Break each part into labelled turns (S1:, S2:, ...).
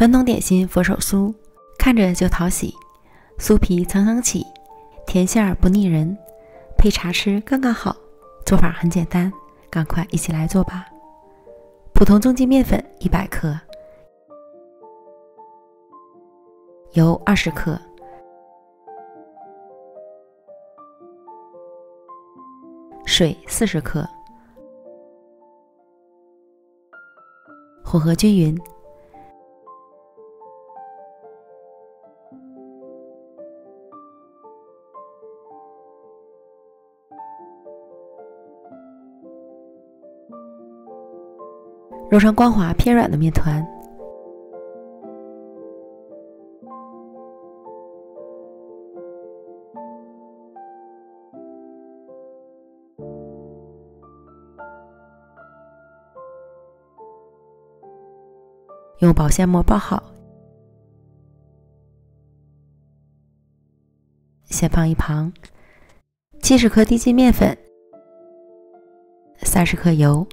S1: 传统点心佛手酥，看着就讨喜，酥皮层层起，甜馅儿不腻人，配茶吃刚刚好。做法很简单，赶快一起来做吧。普通中筋面粉100克，油20克，水40克，混合均匀。揉成光滑偏软的面团，用保鲜膜包好，先放一旁。70克低筋面粉，30克油，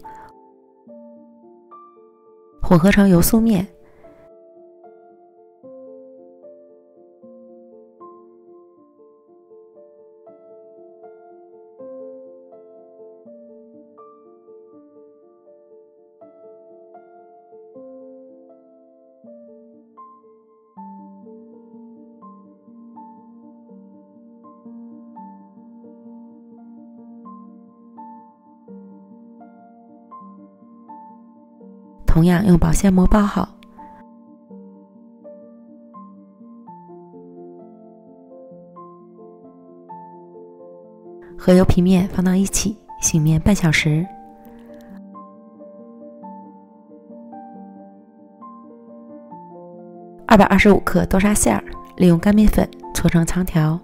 S1: 混合成油酥面。同样用保鲜膜包好。和油皮面放到一起，醒面半小时。225克豆沙馅儿，利用干面粉搓成长条。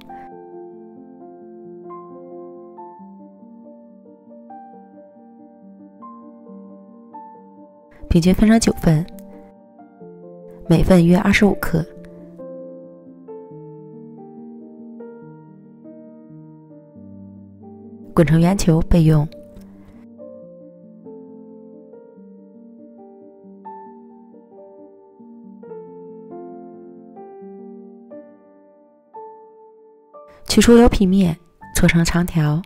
S1: 平均分成9份，每份约25克。滚成圆球备用。取出油皮面，搓成长条。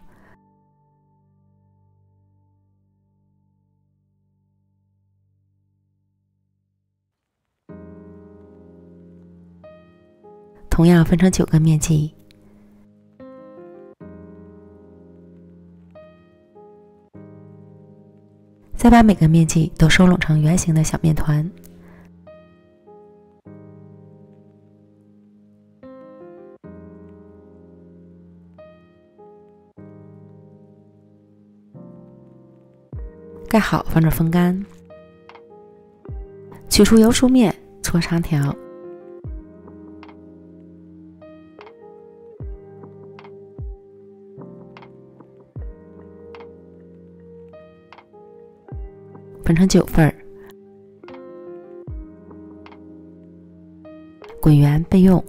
S1: 同样分成9个面剂。再把每个面剂都收拢成圆形的小面团。盖好放着风干。取出油酥面，搓长条。分成9份，滚圆备用。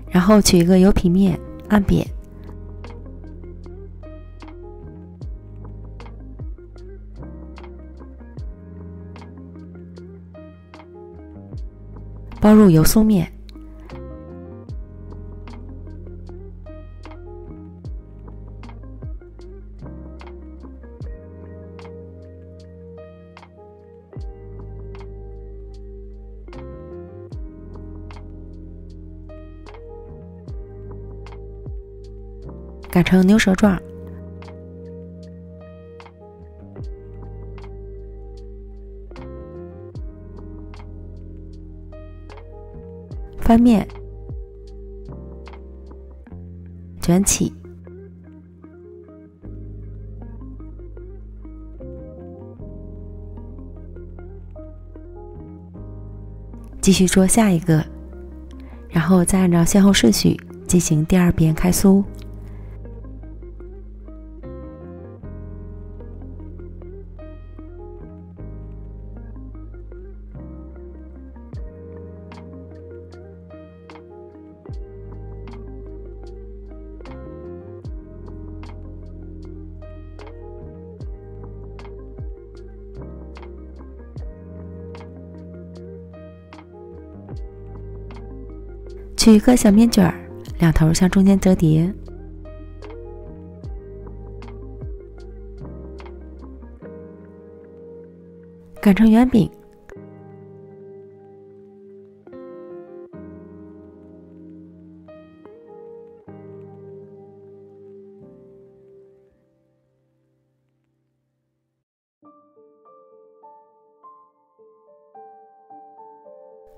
S1: 然后取一个油皮面，按扁，包入油酥面。擀成牛舌状，翻面，卷起，继续做下一个，然后再按照先后顺序进行第2遍开酥。取一个小面卷儿，两头向中间折叠，擀成圆饼。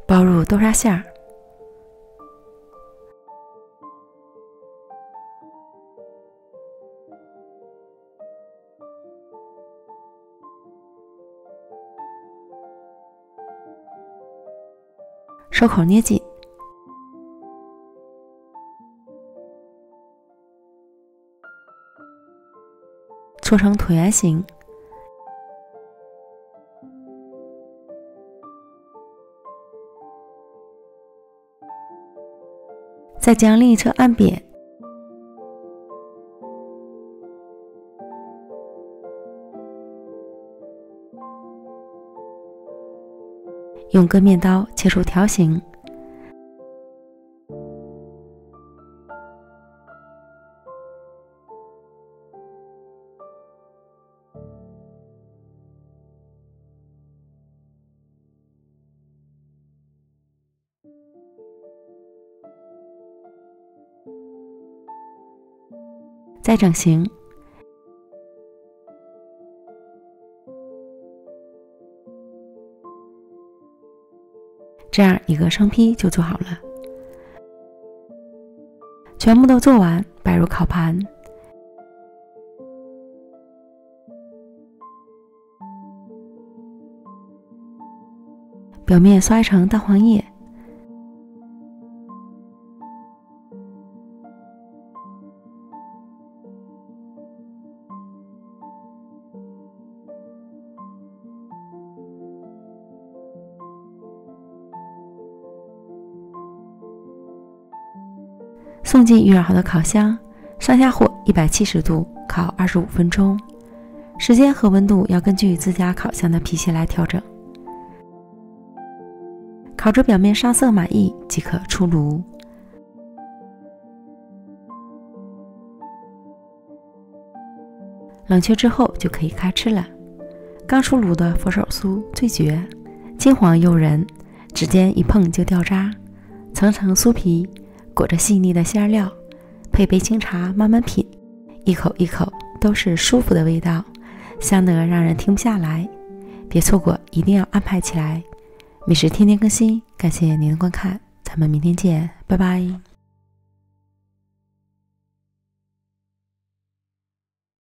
S1: 包入豆沙馅儿，手口捏紧，搓成椭圆形，再将另一侧按扁，用割面刀切出条形，再整形。这样一个生坯就做好了。全部都做完，摆入烤盘。表面刷一层蛋黄液，送进预热好的烤箱，上下火170度烤25分钟，时间和温度要根据自家烤箱的脾气来调整。烤至表面上色满意即可出炉。冷却之后就可以开吃了。刚出炉的佛手酥最绝，金黄诱人，指尖一碰就掉渣，层层酥皮裹着细腻的馅料，配杯清茶慢慢品，一口一口都是舒服的味道，香得让人停不下来。别错过，一定要安排起来。美食天天更新，感谢您的观看，咱们明天见，拜拜。